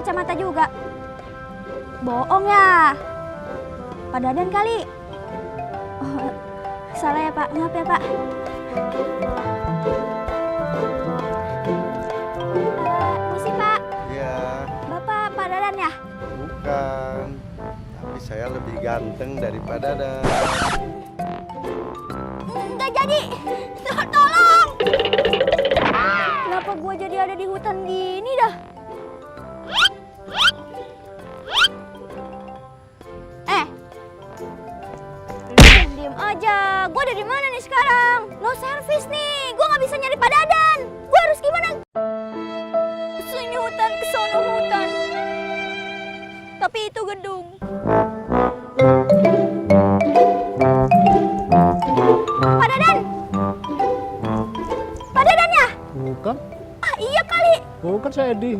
kacamata juga. Bohong ya. Pak Dadan kali. Oh, salah ya Pak, maaf ya Pak. Misi Pak. Iya. Bapak Pak Dadan ya? Bukan. Tapi saya lebih ganteng daripada Dadan. Nggak jadi. Tolong. Kenapa gua jadi ada di hutan gini dah? Diem aja. Gua ada di mana nih sekarang? No service nih. Gua nggak bisa nyari Pak Dadan. Gua harus gimana? Sini hutan, ke sono hutan. Tapi itu gedung. Pak Dadan. Pak Dadan ya? Bukan, Ah, iya kali. bukan saya Edi.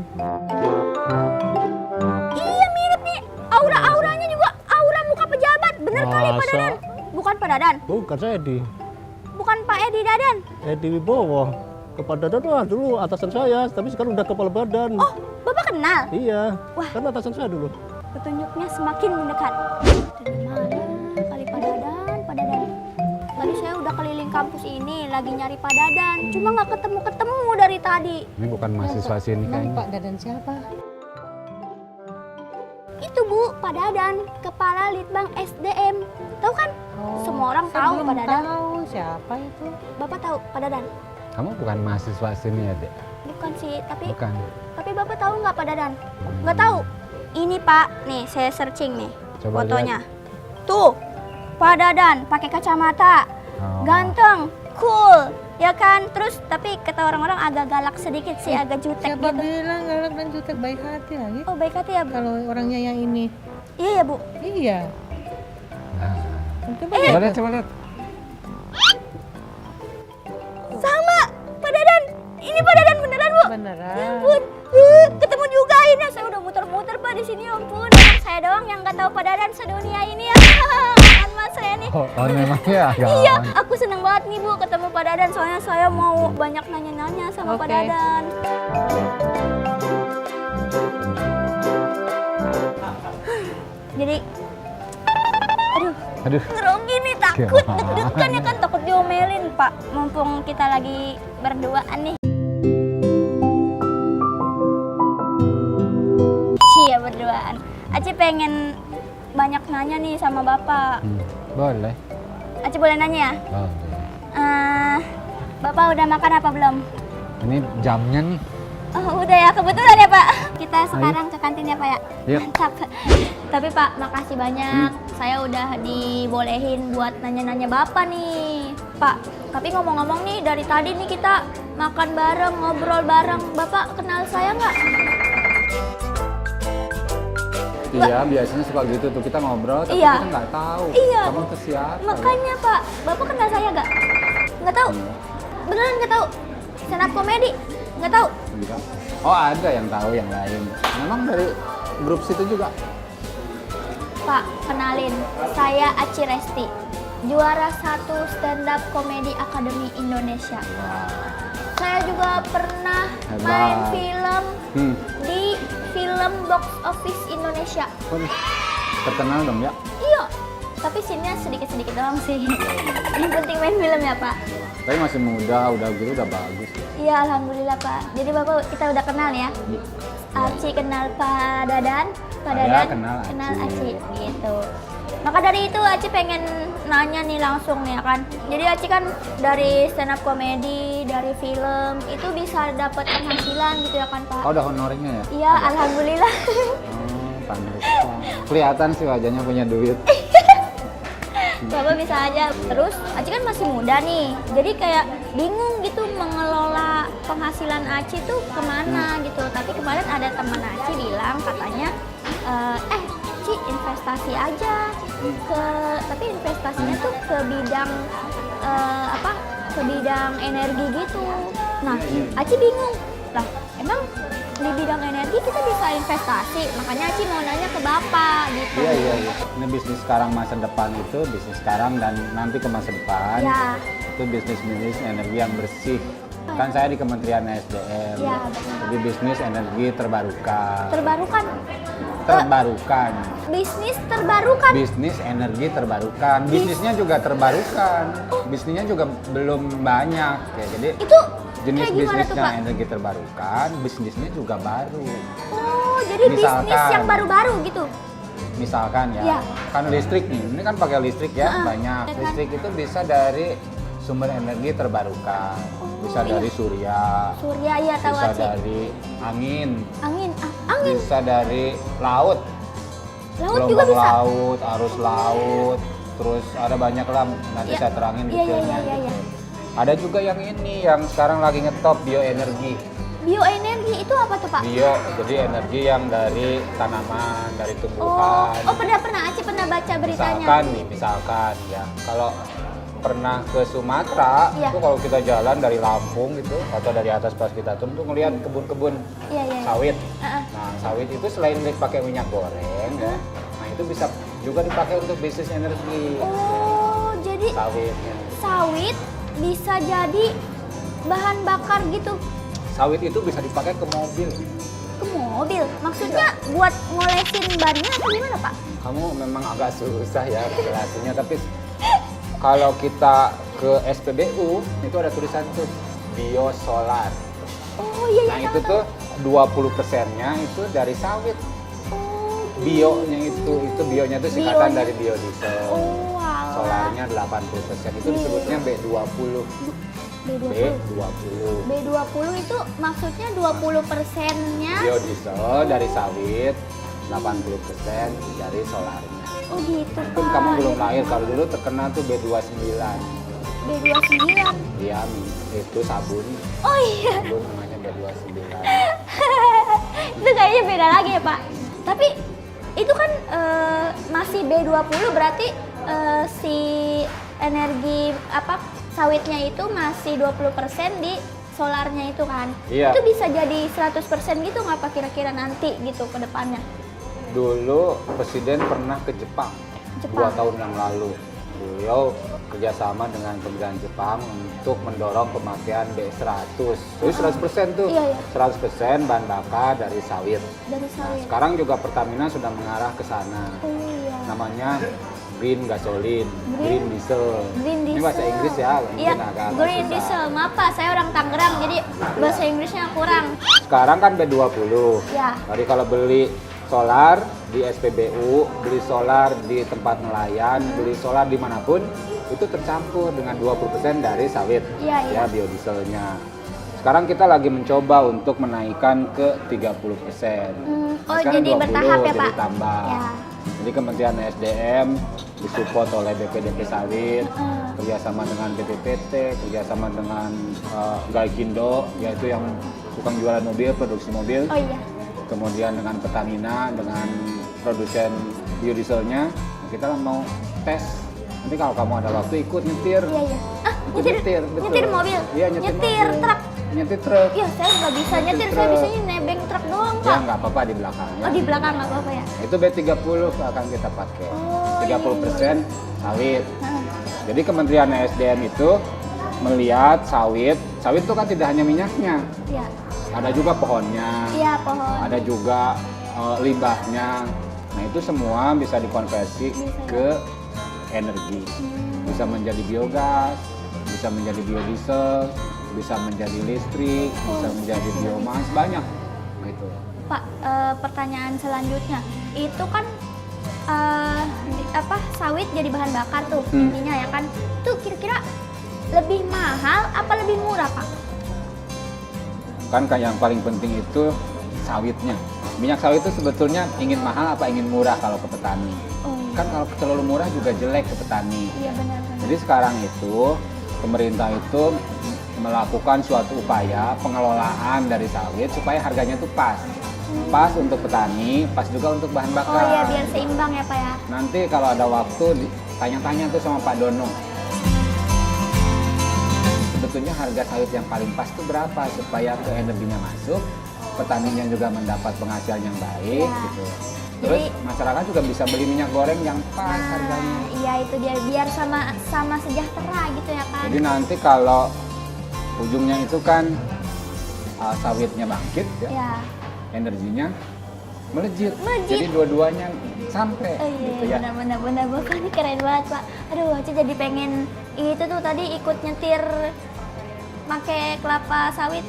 Iya mirip nih. Aura-auranya juga aura muka pejabat. Bener kali Pak Masa? Dadan. Bukan Pak Dadan. Bukan saya Edi. Bukan Pak Edi Dadan. Edi Wibowo. Kepala Dadan wah dulu atasan saya, tapi sekarang udah kepala badan. Oh, Bapak kenal? Iya, Wah. kan atasan saya dulu. Petunjuknya semakin mendekat. Dari mana kali Pak Dadan, Pak Dadan? Tadi saya udah keliling kampus ini lagi nyari Pak Dadan, cuma nggak ketemu-ketemu dari tadi. Ini bukan mahasiswa sini Emang kayaknya. Pak Dadan siapa? Itu Bu, Pak Dadan, Kepala Litbang SDM. Tahu kan? Semua orang saya tahu belum Pak Dadan. tahu siapa itu. Bapak tahu Pak Dadan? Kamu bukan mahasiswa sini ya, Dek? Bukan sih, tapi Bukan. Bapak tahu nggak Pak Dadan? Nggak tahu. Ini Pak, nih saya searching nih Coba fotonya. Tuh, Pak Dadan pakai kacamata, Oh. ganteng, cool, ya kan? Terus tapi kata orang-orang agak galak sedikit sih, agak jutek Siapa gitu. bilang galak dan jutek, baik hati lagi? Oh baik hati ya Bu? Kalau orangnya yang ini. Iya ya Bu. Iya. Nah. Coba Coba lihat, coba lihat. Sama Pak Dadan. Ini Pak Dadan beneran Bu. beneran. Ya ampun, ketemu juga akhirnya. Saya udah muter-muter Pak di sini, ya ampun. Emang saya doang yang nggak tahu Pak Dadan sedunia ini ya. Kan Mas saya nih. Oh, memang ya? Iya, aku seneng banget nih Bu ketemu Pak Dadan. Soalnya saya mau banyak nanya-nanya sama Pak Oke. Dadan. Jadi, aduh, Aduh, ngerogi nih takut, Gimana? deg-degan ya kan takut diomelin Pak. Mumpung kita lagi berduaan nih. Iya berduaan. Aci pengen banyak nanya nih sama Bapak. boleh. Aci boleh nanya ya? Boleh. Bapak udah makan apa belum? Ini jamnya nih. Oh udah ya, kebetulan ya Pak. Kita sekarang ke kantin ya Pak ya? Yuk. Mantap. Tapi Pak, makasih banyak. Saya udah dibolehin buat nanya-nanya Bapak nih. Pak, tapi ngomong-ngomong nih, dari tadi nih kita makan bareng, ngobrol bareng. Bapak kenal saya nggak? Iya, biasanya suka gitu tuh kita ngobrol, tapi Iya. kita nggak tahu. Iya. Kamu tuh siapa? Makanya Pak, Bapak kenal saya nggak? Nggak tahu? Beneran nggak tahu? Stand up comedy? Nggak tahu? Enggak. Oh, ada yang tahu yang lain. Memang dari grup situ juga. Pak, kenalin, saya Aci Resti, juara 1 Stand Up Comedy Academy Indonesia. Saya juga pernah Hebat. main film Hmm. di film box office Indonesia. Waduh, terkenal dong ya. Iya, tapi scene-nya sedikit-sedikit doang sih. Yang penting main film ya Pak. Tapi masih muda, udah gitu udah bagus. Iya, alhamdulillah Pak. Jadi Bapak kita udah kenal ya. Aci kenal Pak Dadan, Pak Saya Dadan kenal Aci, Aci. gitu. Maka dari itu Aci pengen nanya nih langsung nih ya kan. Jadi Aci kan dari stand up comedy, dari film itu bisa dapat penghasilan gitu ya kan Pak. Oh, udah honornya ya? Iya, alhamdulillah. Oh, pantesan. Kelihatan sih wajahnya punya duit. Bapak bisa aja. Terus Aci kan masih muda nih, jadi kayak bingung gitu mengelola penghasilan Aci tuh kemana gitu. Tapi kemarin ada teman Aci bilang katanya, Ci investasi aja tapi investasinya tuh ke bidang ke bidang energi gitu. Nah, Aci bingung lah, emang di bidang energi kita bisa investasi, makanya Aci mau nanya ke Bapak gitu. Iya. Ini bisnis sekarang masa depan itu bisnis sekarang dan nanti ke masa depan. Ya. Itu bisnis energi yang bersih. Kan saya di Kementerian SDM, Iya, benar. di bisnis energi terbarukan. Terbarukan. Terbarukan. Bisnis terbarukan. Bisnis energi terbarukan. Bisnisnya juga terbarukan. Bisnisnya juga belum banyak ya. Jadi Itu jenis kayak gimana tuh, bisnisnya Pak? energi terbarukan, bisnisnya juga baru. Oh, jadi bisnis Misalkan. yang baru-baru gitu. Misalkan ya, Iya. kan listrik nih, ini kan pakai listrik ya, Heeh, banyak. ya kan? Listrik itu bisa dari sumber energi terbarukan, bisa iya. dari surya, Surya ya tahu bisa Aci. dari angin, Angin. bisa dari laut, Laut juga gelombang bisa. laut, arus laut, terus ada banyak lah, nanti Iya. saya terangin Iya, detailnya. iya. gitu. Ada juga yang ini, yang sekarang lagi ngetop bioenergi. Bioenergi itu apa tuh, Pak? Bio, jadi energi yang dari tanaman, dari Oh, tumbuhan. pernah Aci pernah baca beritanya. Misalkan ya, kalau pernah ke Sumatera, Iya. itu kalau kita jalan dari Lampung gitu atau dari atas pas kita turun tuh ngelihat kebun-kebun Iya, iya. sawit. Heeh. Nah, sawit itu selain dipakai minyak goreng ya, nah itu bisa juga dipakai untuk bisnis energi Oh, jadi sawitnya. sawit bisa jadi bahan bakar gitu Sawit itu bisa dipakai ke mobil. ke mobil. Maksudnya buat ngolesin bannya atau gimana, Pak? Kamu memang agak susah ya jelasinnya, tapi kalau kita ke SPBU itu ada tulisan tuh biosolar. Oh, iya Nah iya. itu tuh 20%-nya itu dari sawit. Oh, Bionya itu bionya itu singkatan Bionya. dari biodiesel. Oh, alah. Solarnya 80%, itu disebutnya B20. B20. B20. B20 itu maksudnya 20%-nya. Biodiesel dari sawit, 80% dari solarnya. Oh, gitu, Mungkin Pak. kamu belum lahir, kalau dulu terkenal tuh B29. B29. Iya, itu sabun. Oh iya. Sabun namanya B29. Itu kayaknya beda lagi ya, Pak. Tapi itu kan masih B20 berarti si energi apa sawitnya itu masih 20% di solarnya itu kan. Iya. Itu bisa jadi 100% gitu nggak Pak kira-kira nanti gitu ke depannya? Dulu Presiden pernah ke Jepang, Jepang. 2 tahun yang lalu. Beliau kerjasama dengan pemerintah Jepang untuk mendorong pemakaian B100. Jadi 100% tuh, Iya, iya. 100% bahan bakar dari sawit. Dari Nah, sawit. sekarang juga Pertamina sudah mengarah ke sana. Oh iya. Namanya green gasoline, Green- green diesel. Green Ini diesel. bahasa Inggris ya, mungkin Iya, agak green susah. diesel. Maaf Pak, saya orang Tangerang jadi bahasa Inggrisnya kurang. Sekarang kan B20. Ya. Jadi kalau beli solar di SPBU, beli solar di tempat nelayan, beli solar dimanapun, itu tercampur dengan 20% dari sawit, Iya, iya. ya biodieselnya. Sekarang kita lagi mencoba untuk menaikkan ke 30%. Oh, Sekarang jadi bertahap ya, jadi Pak? tambah. Ya. Jadi Kementerian SDM disupport oleh BPDP Sawit, kerjasama dengan BPPT, kerjasama dengan Gaikindo, yaitu yang tukang jualan mobil, produksi mobil. Oh iya. Kemudian dengan Pertamina, dengan produsen biodieselnya, kita mau tes. Nanti kalau kamu ada waktu ikut nyetir. Iya, iya. Ah, Ikut nyetir, betul. nyetir mobil? Iya, nyetir Nyetir mobil. truk? Nyetir truk. Iya, saya nggak bisa Nyetir nyetir, saya truk. bisanya nebeng truk doang, Ya Pak. nggak apa-apa di belakangnya. Oh, di belakang nggak apa-apa ya? Itu B30 akan kita pakai. Oh, 30% sawit. Hah. Jadi Kementerian SDM itu melihat sawit itu kan tidak hanya minyaknya, Iya. ada juga pohonnya, Iya, pohon. ada juga limbahnya. Nah itu semua bisa dikonversi Bisa. ke energi, bisa menjadi biogas, bisa menjadi biodiesel, bisa menjadi listrik, bisa menjadi biomas, banyak gitu. Pak, pertanyaan selanjutnya, itu kan sawit jadi bahan bakar tuh intinya ya kan? Tuh kira-kira lebih mahal apa lebih murah, Pak? Kan yang paling penting itu sawitnya. Minyak sawit itu sebetulnya ingin mahal apa ingin murah kalau ke petani. Oh, iya. Kan kalau terlalu murah juga jelek ke petani. Iya benar. Jadi sekarang itu pemerintah itu melakukan suatu upaya pengelolaan dari sawit supaya harganya itu pas. Pas untuk petani, pas juga untuk bahan bakar. Oh iya, biar seimbang ya, Pak ya. Nanti kalau ada waktu tanya-tanya tuh sama Pak Dono. Sebetulnya harga sawit yang paling pas itu berapa supaya ke energinya masuk, petaninya juga mendapat penghasilan yang baik Ya. gitu. Terus Jadi- masyarakat juga bisa beli minyak goreng yang pas harganya. Iya itu dia biar sama sejahtera gitu ya kan. Jadi nanti kalau ujungnya itu kan sawitnya bangkit ya, Ya. energinya melejit. Melejit. Jadi dua-duanya sampai Oh iya, gitu ya. benar-benar Bapak ini keren banget Pak. Aduh, Aci jadi pengen itu tuh tadi ikut nyetir pakai kelapa sawit.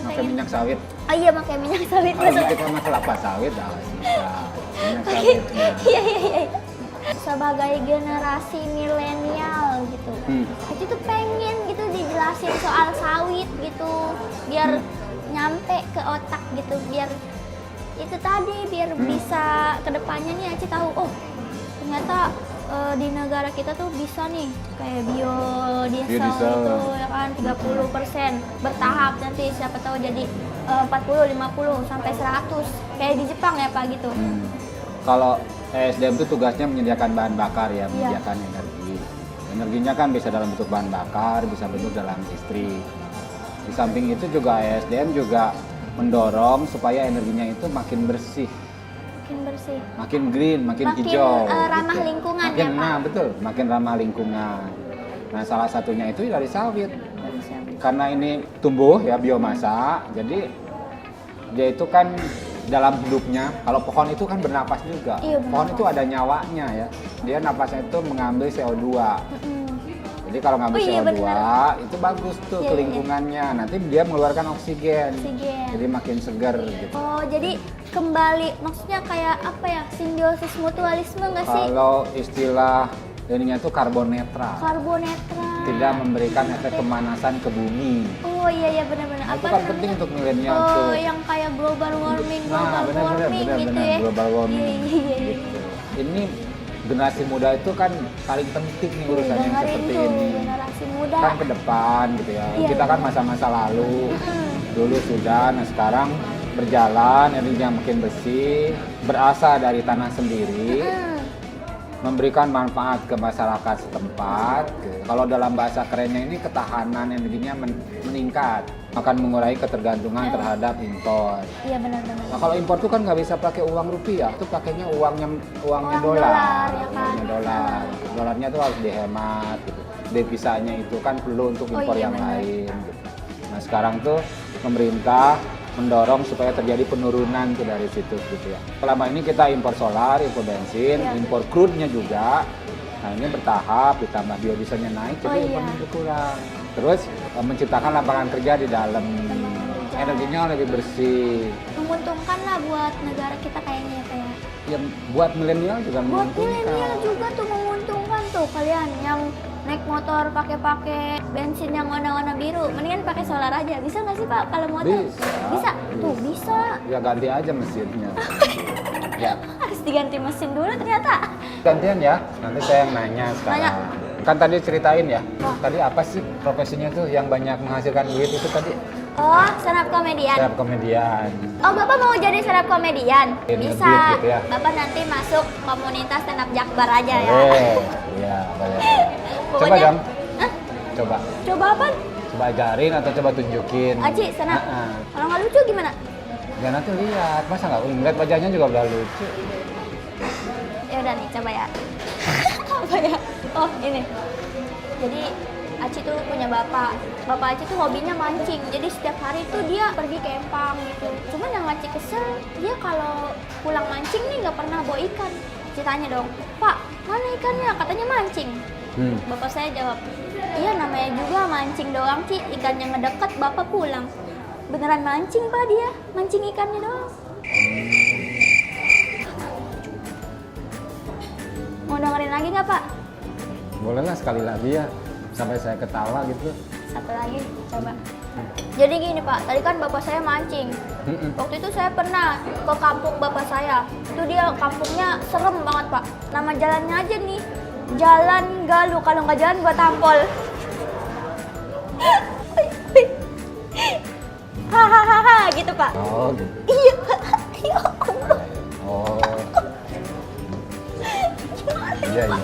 Pakai minyak sawit. Oh iya, pakai minyak sawit. Kalau gitu sama kelapa sawit dah bisa. Minyak sawitnya. Iya, iya, iya. Sebagai generasi milenial gitu. Aci tuh pengen gitu dijelasin soal sawit gitu, biar nyampe ke otak gitu, biar itu tadi biar bisa kedepannya nih Aci tahu, oh ternyata di negara kita tuh bisa nih kayak biodiesel Biodiesel. itu ya kan 30% bertahap, nanti siapa tahu jadi 40, 50 sampai 100 kayak di Jepang ya Pak gitu. Kalau ESDM itu tugasnya menyediakan bahan bakar ya, Iya. menyediakan energi. Energinya kan bisa dalam bentuk bahan bakar, bisa bentuk dalam listrik. Di samping itu juga ESDM juga mendorong supaya energinya itu makin bersih, Makin bersih. makin green, makin Makin, hijau. ramah lingkungan makin, ya, Pak? Nah betul, makin ramah lingkungan. Nah salah satunya itu dari sawit. Karena ini tumbuh ya biomasa, jadi dia itu kan dalam hidupnya, kalau pohon itu kan bernapas juga. Iya, Pohon bernapas. itu ada nyawanya ya. Dia napasnya itu mengambil CO2. Mm-mm. Jadi kalau ngambil Oh, iya, CO2 benar. itu bagus tuh Iya, ke iya. lingkungannya. Nanti dia mengeluarkan oksigen. Oksigen. Jadi makin segar gitu. Oh, jadi kembali maksudnya kayak apa ya? Simbiosis mutualisme nggak sih? Kalau istilah ininya itu karbon netral. Karbon netral. Tidak memberikan efek pemanasan ke bumi. Oh iya benar-benar. Nah, itu kan penting untuk milenial Oh, tuh. yang kayak global warming, Nah, benar-benar gitu ya. global warming. Iya, iya, iya, iya. Gitu. Ini generasi muda itu kan paling penting nih urusan yang Dengerin seperti tuh, ini. generasi muda. Kan ke depan gitu ya. Iya. Kita kan masa-masa lalu. Dulu sudah, nah sekarang berjalan, energinya makin bersih, berasal dari tanah sendiri, memberikan manfaat ke masyarakat setempat. Kalau dalam bahasa kerennya ini ketahanan energinya meningkat, akan mengurangi ketergantungan terhadap impor. Iya benar-benar. Nah kalau impor itu kan nggak bisa pakai uang rupiah, itu pakainya uangnya Uang dolar, dolar, ya kan? uangnya dolar. Dolarnya itu harus dihemat, gitu. Devisanya itu kan perlu untuk Oh, impor iya, yang benar. lain. Gitu. Nah sekarang tuh pemerintah mendorong supaya terjadi penurunan tuh dari situ gitu ya. Selama ini kita impor solar, impor bensin, Iya. impor crude-nya juga. Nah ini bertahap, ditambah biodieselnya naik, Oh, jadi iya. impornya berkurang. Terus menciptakan lapangan kerja di dalam, kerja. energinya lebih bersih. Menguntungkan lah buat negara kita kayaknya ya kayak. Ya buat milenial juga Buat menguntungkan. milenial juga tuh menguntungkan tuh kalian yang naik motor pakai bensin yang warna-warna biru, mendingan pakai solar aja. Bisa nggak sih Pak kalau motor? Bisa. Bisa. Tuh bisa. Ya ganti aja mesinnya. Ya Harus diganti mesin dulu ternyata. gantian ya. Nanti saya yang nanya sekarang. Nanya. Kan tadi ceritain ya. Wah. Tadi apa sih profesinya tuh yang banyak menghasilkan duit itu tadi? Oh, stand up komedian. Stand up komedian. Oh, Bapak mau jadi stand up komedian? Biar Bisa. nge-beat gitu ya. Bapak nanti masuk komunitas stand up Jakbar aja ya. Boleh. Iya, boleh. Coba Pokoknya- dong. Hah? Coba. Coba apa? Coba ajarin atau coba tunjukin. Aci, stand up. Nah, Kalau nggak lucu gimana? ya nanti lihat. Masa nggak ngeliat wajahnya juga udah lucu. Ya udah nih, coba ya. Apa ya? Oh, ini. Jadi Aci tuh punya bapak. Bapak Aci tuh hobinya mancing. Jadi setiap hari tuh dia pergi ke empang gitu. Cuman yang Aci kesel, dia kalau pulang mancing nih nggak pernah bawa ikan. Aci tanya dong, Pak, mana ikannya? Katanya mancing. Bapak saya jawab, iya namanya juga mancing doang Ci. Ikannya ngedeket, Bapak pulang. Beneran mancing Pak dia, mancing ikannya doang. Mau dengerin lagi nggak Pak? Boleh lah sekali lagi ya. Sampai saya ketawa gitu. Satu lagi, coba. Jadi gini Pak, tadi kan bapak saya mancing. Waktu itu saya pernah ke kampung bapak saya. Itu dia kampungnya serem banget Pak. Nama jalannya aja nih, Jalan Galuh. Kalau nggak jalan gua tampol. Hahaha gitu Pak. Oh gitu. Iya Pak. Ya Allah. Oh. Iya, iya.